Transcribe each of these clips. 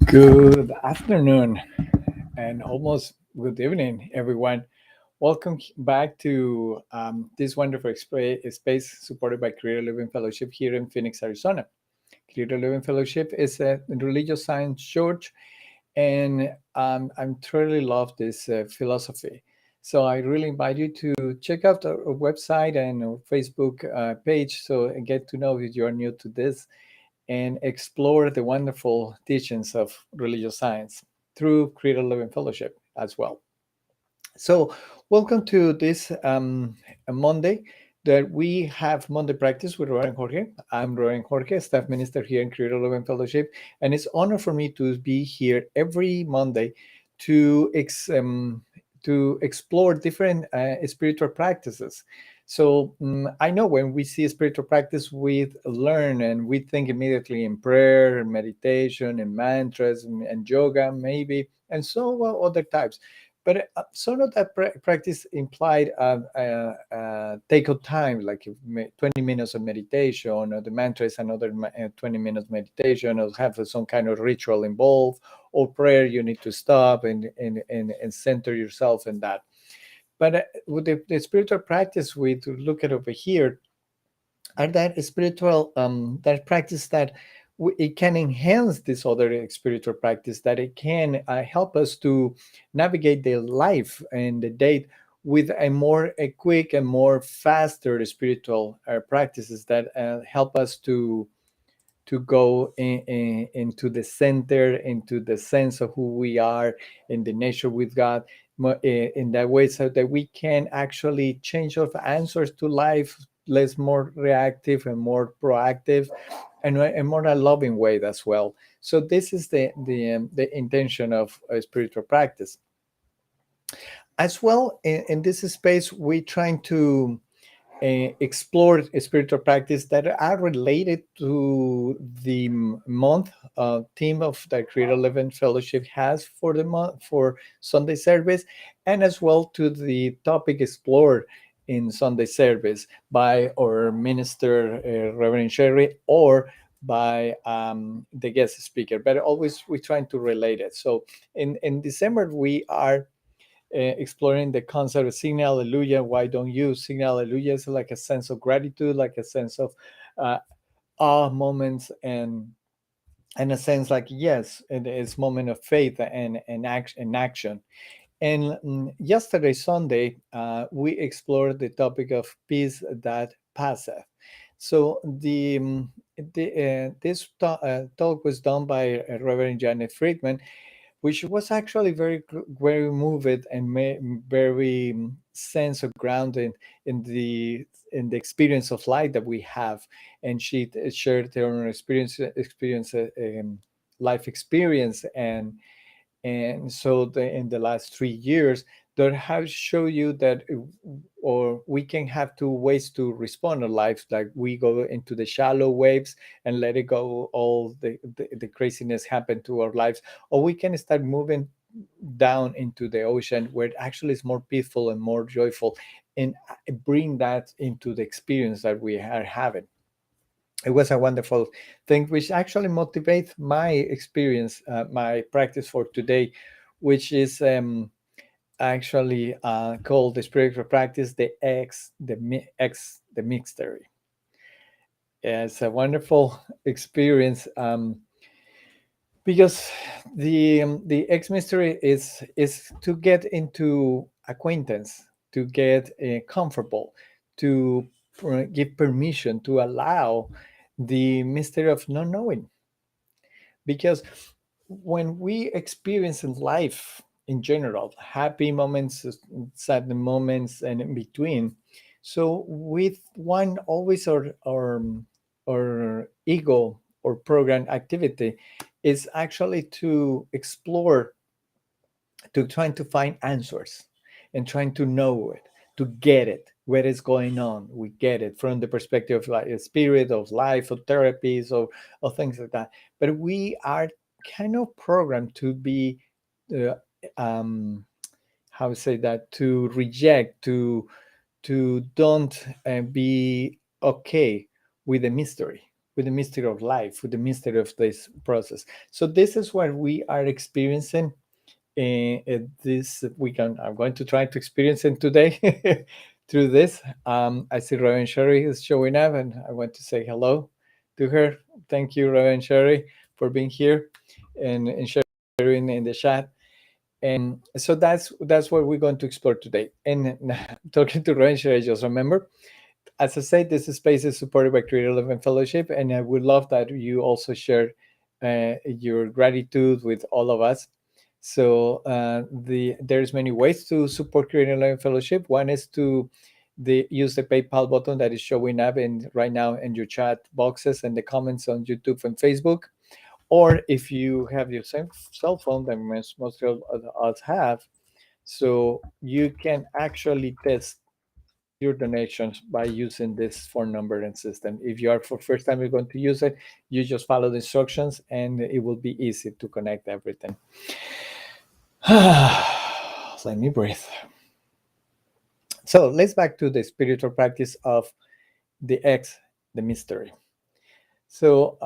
Good afternoon and almost good evening, everyone. Welcome back to this wonderful space supported by Creative Living Fellowship here in Phoenix, Arizona. Creative Living Fellowship is a religious science church, and I truly love this philosophy. So I really invite you to check out our website and our Facebook page so get to know if you are new to this and explore the wonderful teachings of religious science through Creative Living Fellowship as well. So, welcome to this Monday that we have Monday practice with Roy and Jorge. I'm Roy and Jorge, staff minister here in Creative Living Fellowship, and it's an honor for me to be here every Monday to to explore different spiritual practices. So I know when we see spiritual practice, we learn and we think immediately in prayer, and meditation, and mantras, and yoga, maybe, and so other types. But some of that practice implied take of time, like 20 minutes of meditation, or the mantra is another 20 minutes meditation, or have some kind of ritual involved, or prayer, you need to stop and center yourself in that. But with the spiritual practice we to look at over here are that spiritual that practice that it can enhance this other spiritual practice, that it can help us to navigate the life and the day with a quick and more faster spiritual practices that help us to go into the center, into the sense of who we are in the nature with God, in that way, so that we can actually change our answers to life, less more reactive and more proactive, and a more a loving way as well. So this is the intention of a spiritual practice. As well, in this space, we're trying to explore spiritual practice that are related to the month theme of the Creative Living Fellowship has for the month for Sunday service, and as well to the topic explored in Sunday service by our minister, Reverend Sherry, or by the guest speaker. But always we're trying to relate it. So in December, we are exploring the concept of sing hallelujah. Why don't you sing hallelujah? It's like a sense of gratitude, like a sense of uh, awe moments, and a sense like yes, it is moment of faith and action. And yesterday, Sunday, we explored the topic of peace that passeth. So this talk was done by Reverend Janet Friedman, which was actually very moved and very sense of grounding in the experience of life that we have. And she shared her own life experience, and so in the last 3 years that have show you that or we can have two ways to respond to life, like we go into the shallow waves and let it go, all the craziness happen to our lives, or we can start moving down into the ocean where it actually is more peaceful and more joyful, and bring that into the experience that we are having. It was a wonderful thing, which actually motivates my experience, my practice for today, which is actually called the spiritual practice, the mixtery. It's a wonderful experience, because the X mystery is to get into acquaintance, to get comfortable, to give permission, to allow the mystery of not knowing. Because when we experience in life in general, happy moments, sad moments, and in between, so with one always our ego or program activity is actually to explore, to trying to find answers and trying to know it, to get it, what is going on. We get it from the perspective of like a spirit of life, of therapies, or things like that. But we are kind of programmed to be, uh, um, how to say that, to reject, to don't be okay with the mystery, with the mystery of life, with the mystery of this process. So this is what we are experiencing this weekend. I'm going to try to experience it today through this. I see Reverend Sherry is showing up, and I want to say hello to her. Thank you, Reverend Sherry, for being here and sharing in the chat. And so that's what we're going to explore today. And talking to Reverend Sherry, just remember, as I said, this space is supported by Creative Living Fellowship, and I would love that you also share your gratitude with all of us. So there's many ways to support Creative Living Fellowship. One is to use the PayPal button that is showing up in right now in your chat boxes and the comments on YouTube and Facebook. Or if you have your same cell phone that most of us have, so you can actually test your donations by using this phone number and system. If you are for first time you're going to use it, you just follow the instructions and it will be easy to connect everything. Let me breathe. So let's back to the spiritual practice of the X, the mystery. So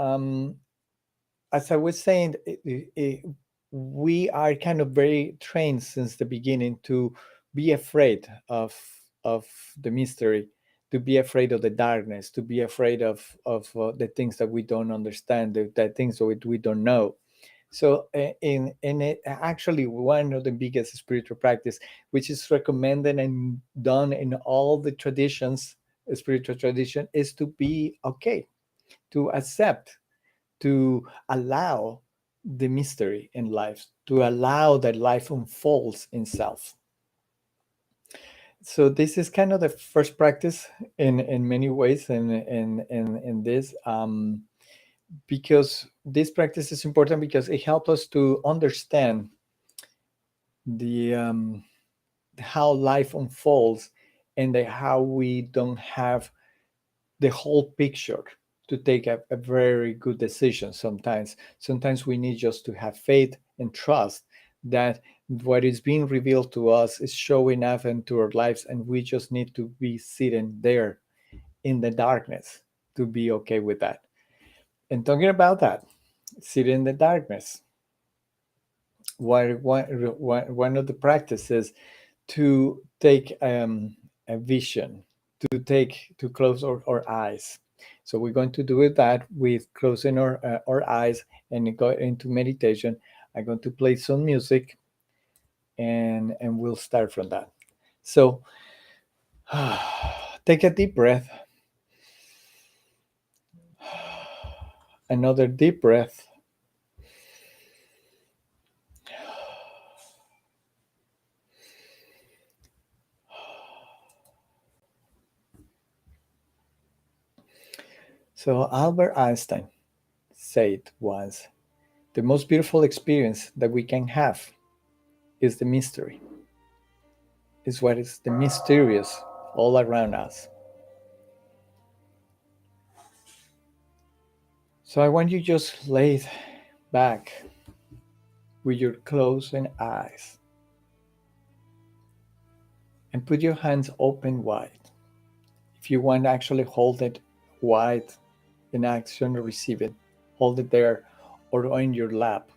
as I was saying, we are kind of very trained since the beginning to be afraid of the mystery, to be afraid of the darkness, to be afraid of the things that we don't understand, the things that we don't know. So in it, actually one of the biggest spiritual practice, which is recommended and done in all the traditions, spiritual tradition, is to be okay, to accept, to allow the mystery in life, to allow that life unfolds in self. So this is kind of the first practice in many ways in this, because this practice is important because it helps us to understand the how life unfolds and how we don't have the whole picture to take a very good decision. Sometimes we need just to have faith and trust that what is being revealed to us is showing up into our lives, and we just need to be sitting there in the darkness to be okay with that. And talking about that, sitting in the darkness, one of the practices to take a vision, to close our eyes. So we're going to do that with closing our eyes and go into meditation. I'm going to play some music, and we'll start from that. So take a deep breath, another deep breath. So Albert Einstein said once, the most beautiful experience that we can have is the mystery, is what is the mysterious all around us. So I want you just lay back with your closing eyes and put your hands open wide. If you want, actually hold it wide in action or receive it. Hold it there or on your lap.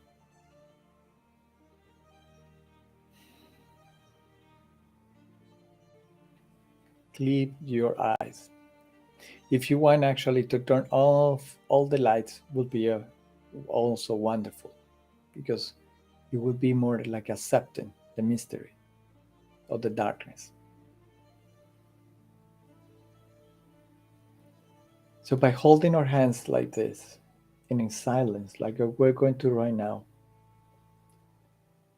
Close your eyes. If you want actually to turn off all the lights, will be also wonderful, because it will be more like accepting the mystery of the darkness. So by holding our hands like this and in silence, like we're going to right now,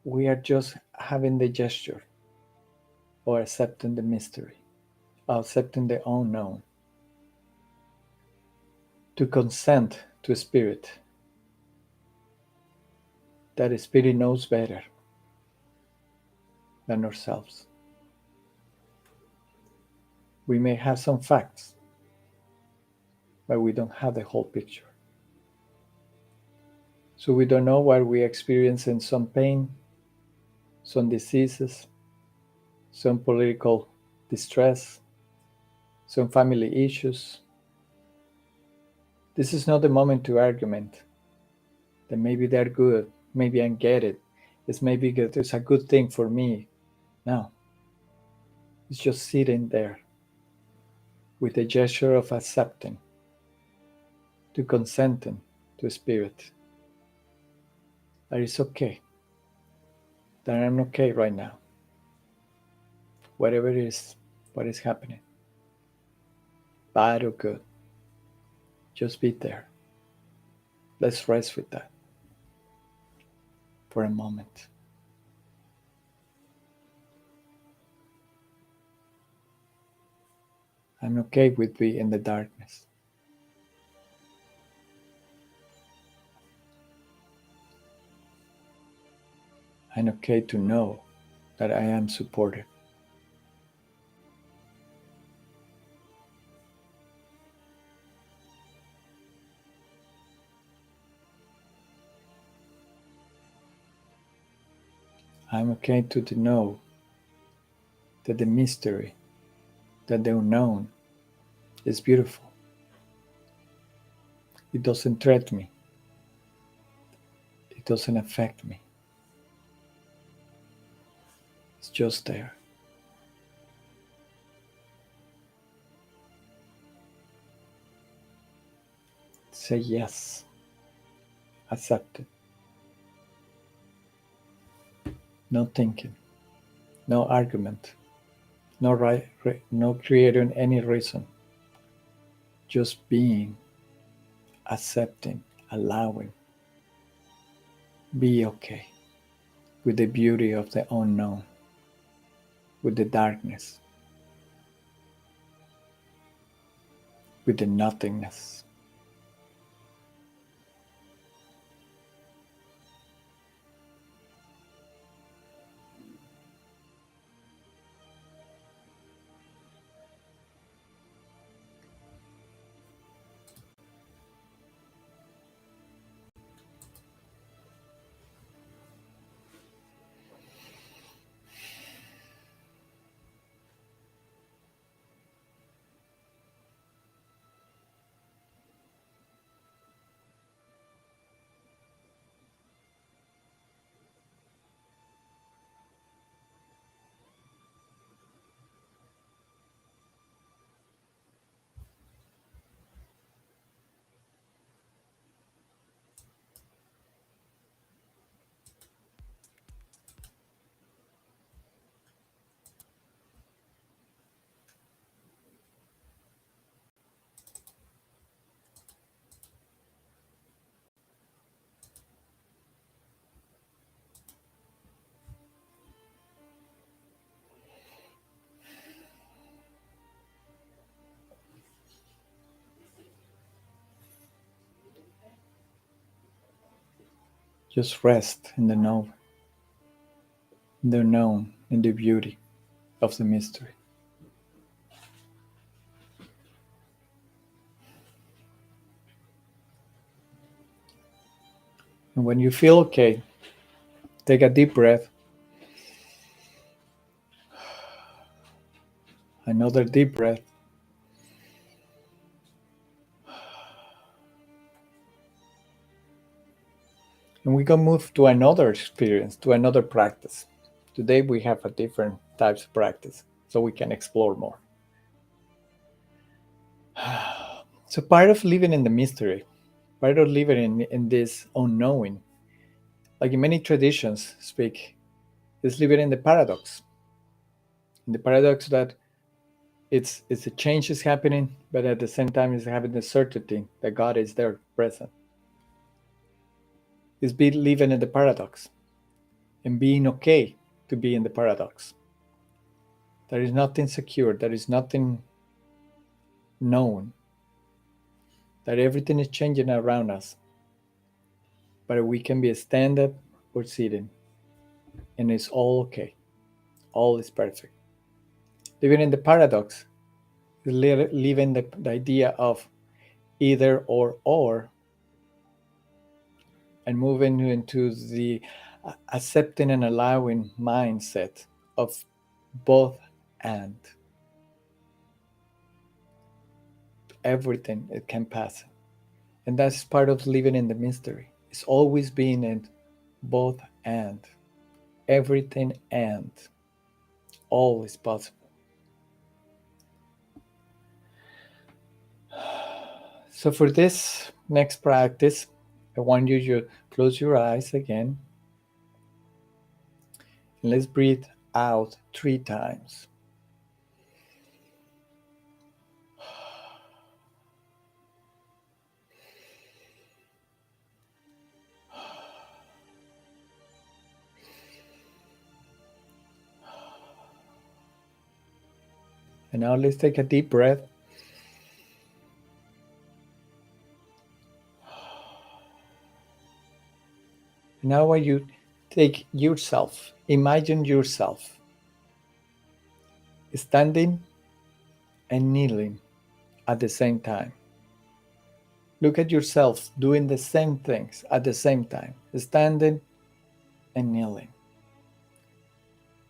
we are just having the gesture or accepting the mystery, accepting the unknown, to consent to a spirit, that a spirit knows better than ourselves. We may have some facts, but we don't have the whole picture. So we don't know why we're experiencing some pain, some diseases, some political distress, some family issues, This is not the moment to argument that maybe they're good, maybe I get it. It's maybe it's a good thing for me. No, it's just sitting there with a gesture of accepting, to consenting to spirit that it's okay, that I'm okay right now, whatever it is, what is happening, bad or good, just be there. Let's rest with that for a moment. I'm okay with being in the darkness. I'm okay to know that I am supported. I'm okay to know that the mystery, that the unknown is beautiful. It doesn't threaten me. It doesn't affect me. It's just there. Say yes. Accept it. No thinking. No argument. No creating any reason. Just being, accepting, allowing. Be okay with the beauty of the unknown, with the darkness, with the nothingness. Just rest in the know, in the known, in the beauty of the mystery. And when you feel okay, take a deep breath, another deep breath, and we can move to another experience, to another practice. Today we have a different types of practice, so we can explore more. So part of living in the mystery, part of living in this unknowing, like in many traditions speak, is living in the paradox. In the paradox that it's a change is happening, but at the same time is having the certainty that God is there present. Is be living in the paradox and being okay to be in the paradox. There is nothing secure, there is nothing known, that everything is changing around us. But we can be standing or sitting, and it's all okay. All is perfect. Living in the paradox is living the idea of either or, and moving into the accepting and allowing mindset of both and everything it can pass. And that's part of living in the mystery. It's always being in both and. Everything and. All is possible. So for this next practice, I want you to close your eyes again. And let's breathe out 3 times. And now let's take a deep breath. And now when you take yourself, imagine yourself standing and kneeling at the same time. Look at yourself doing the same things at the same time, standing and kneeling,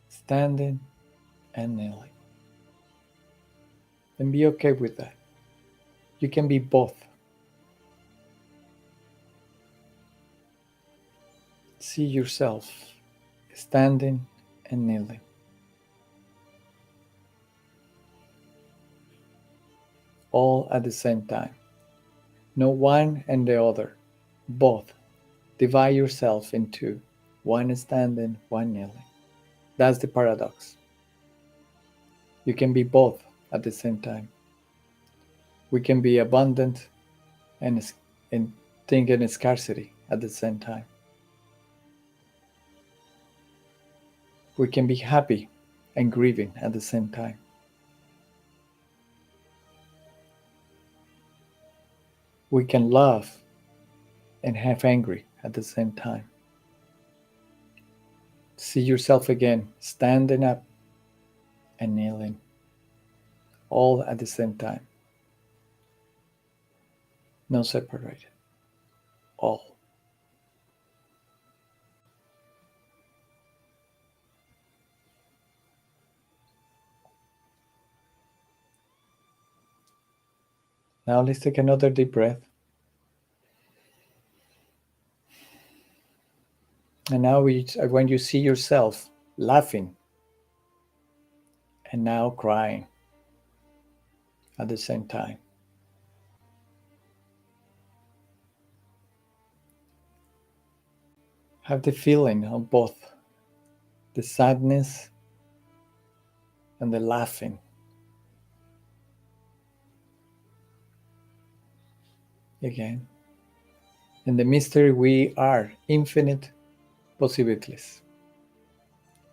standing and kneeling. And be okay with that. You can be both. See yourself standing and kneeling. All at the same time. No one and the other. Both. Divide yourself in two. One standing, one kneeling. That's the paradox. You can be both at the same time. We can be abundant and think in scarcity at the same time. We can be happy and grieving at the same time. We can love and have angry at the same time. See yourself again, standing up and kneeling, all at the same time. No separated. All. Now let's take another deep breath. And now when you see yourself laughing and now crying at the same time. Have the feeling of both the sadness and the laughing. Again. In the mystery, we are infinite possibilities.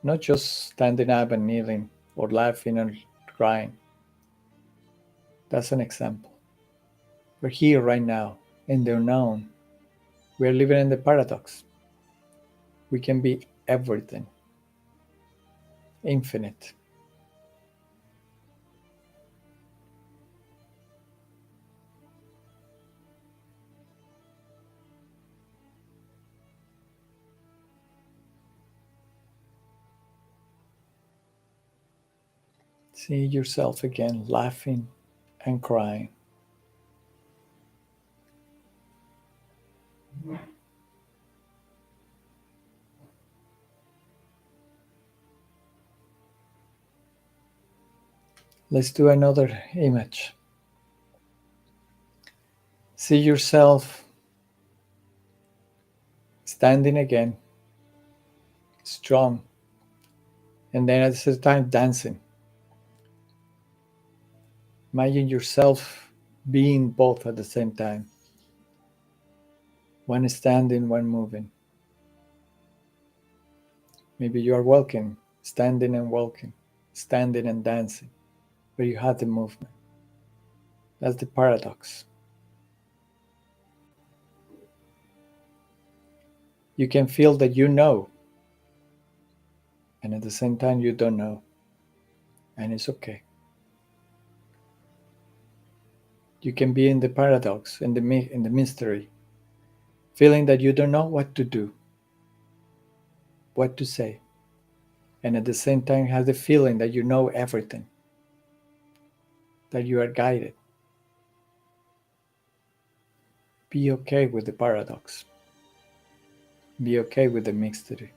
Not just standing up and kneeling or laughing and crying. That's an example. We're here right now in the unknown. We're living in the paradox. We can be everything. Infinite. See yourself again laughing and crying. Let's do another image. See yourself standing again, strong, and then at the same time dancing. Imagine yourself being both at the same time. One standing, one moving. Maybe you are walking, standing and walking, standing and dancing, but you have the movement. That's the paradox. You can feel that you know, and at the same time you don't know, and it's okay. You can be in the paradox, in the mystery, feeling that you don't know what to do, what to say, and at the same time have the feeling that you know everything, that you are guided. Be okay with the paradox. Be okay with the mystery.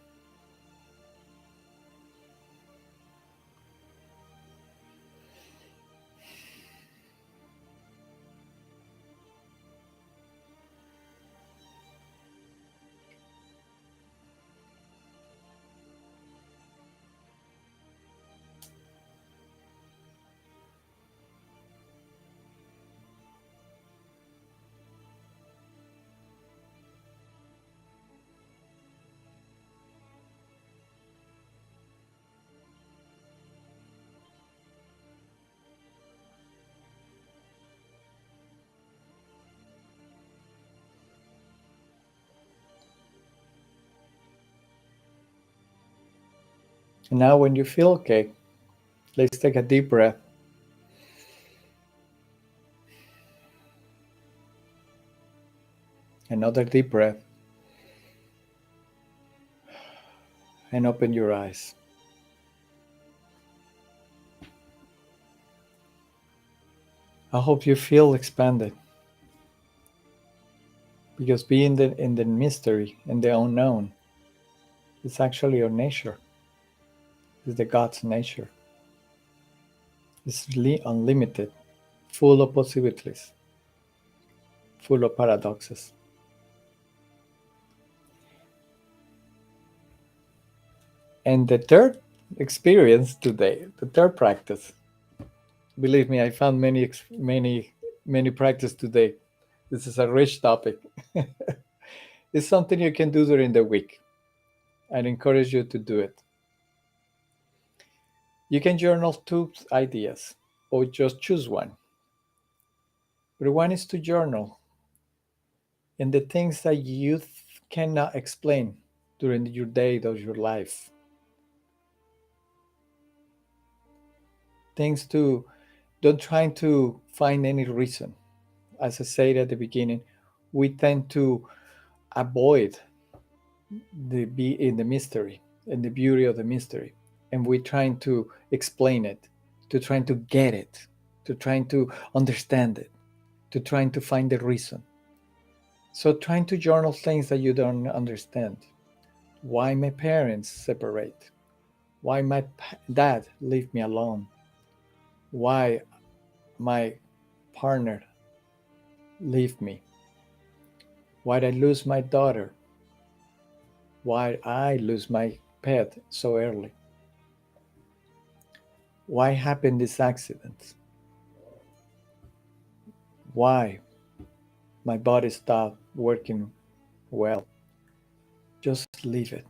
And now, when you feel okay, let's take a deep breath. Another deep breath. And open your eyes. I hope you feel expanded, because being in the mystery, in the unknown, is actually your nature. It's the God's nature. It's unlimited, full of possibilities, full of paradoxes. And the third experience today, the third practice, believe me, I found many practice today. This is a rich topic. It's something you can do during the week. I'd encourage you to do it. You can journal two ideas or just choose one. But one is to journal in the things that you cannot explain during your day or your life. Things to don't try to find any reason. As I said at the beginning, we tend to avoid the be in the mystery and the beauty of the mystery, and we're trying to explain it, to trying to get it, to trying to understand it, to trying to find the reason. So trying to journal things that you don't understand. Why my parents separate? Why my dad leave me alone? Why my partner leave me? Why did I lose my daughter? Why I lose my pet so early? Why happened this accident? Why my body stopped working well? Just leave it.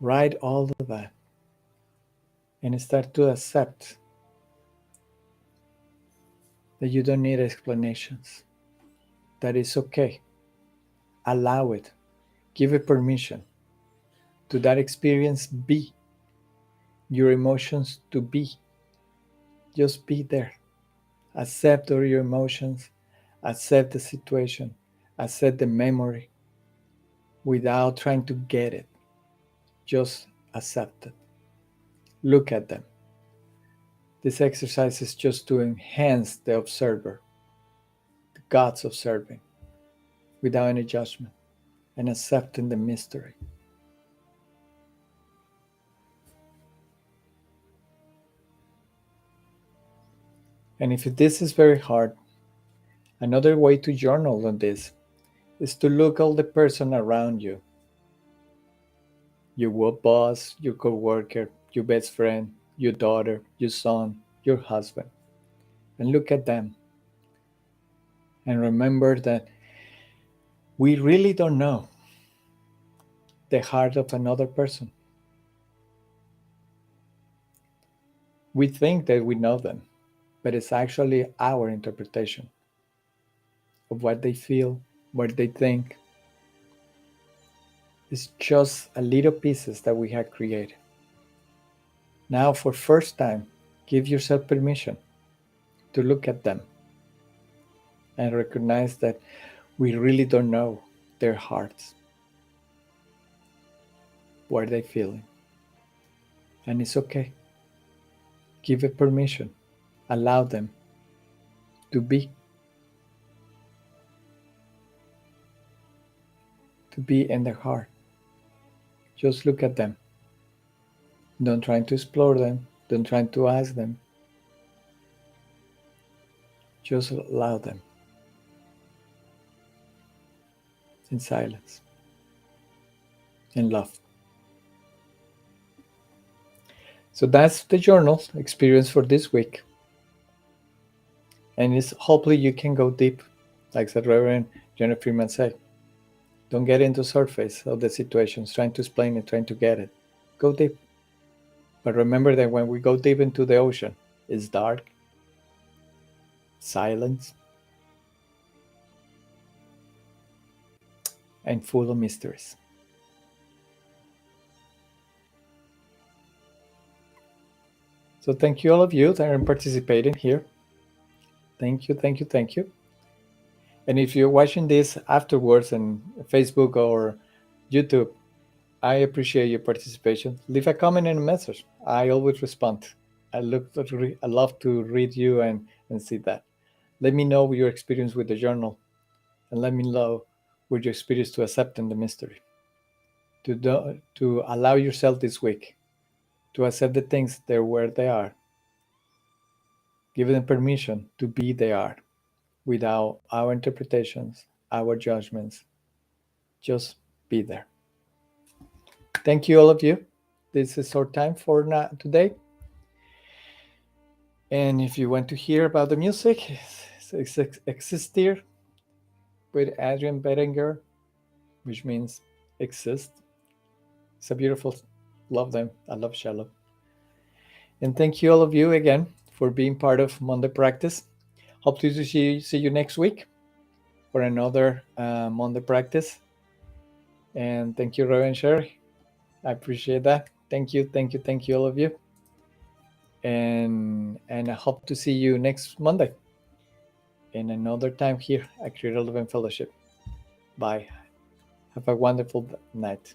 Write all of that and start to accept that you don't need explanations. That it's okay. Allow it. Give it permission to that experience be. Your emotions to be. Just be there. Accept all your emotions. Accept the situation. Accept the memory without trying to get it. Just accept it. Look at them. This exercise is just to enhance the observer, the God's observing, without any judgment, and accepting the mystery. And if this is very hard, another way to journal on this is to look at the person around you, your work boss, your coworker, your best friend, your daughter, your son, your husband, and look at them. And remember that we really don't know the heart of another person. We think that we know them, but it's actually our interpretation of what they feel, what they think. It's just a little pieces that we have created. Now, for first time, give yourself permission to look at them and recognize that we really don't know their hearts, what they're feeling. And it's okay. Give it permission. Allow them to be. to be in the heart. Just look at them. Don't try to explore them. Don't try to ask them. Just allow them in silence, in love. So that's the journal experience for this week. And it's hopefully you can go deep, like the Reverend Jennifer Freeman said. Don't get into surface of the situations, trying to explain it, trying to get it. Go deep. But remember that when we go deep into the ocean, it's dark, silence, and full of mysteries. So thank you all of you that are participating here. Thank you, thank you, thank you. And if you're watching this afterwards on Facebook or YouTube, I appreciate your participation. Leave a comment and a message. I always respond. I love to read you and see that. Let me know your experience with the journal, and let me know with your experience to accepting the mystery. To allow yourself this week to accept the things they're where they are. Give them permission to be they are without our interpretations, our judgments. Just be there. Thank you, all of you. This is our time for today. And if you want to hear about the music, it's Exist Here with Adrian Bettinger, which means exist. It's a beautiful, love them. I love Shallow. And thank you all of you again for being part of Monday Practice. Hope to see you next week for another Monday Practice. And thank you, Reverend Sherry. I appreciate that. Thank you, all of you. And I hope to see you next Monday in another time here at Creative Living Fellowship. Bye. Have a wonderful night.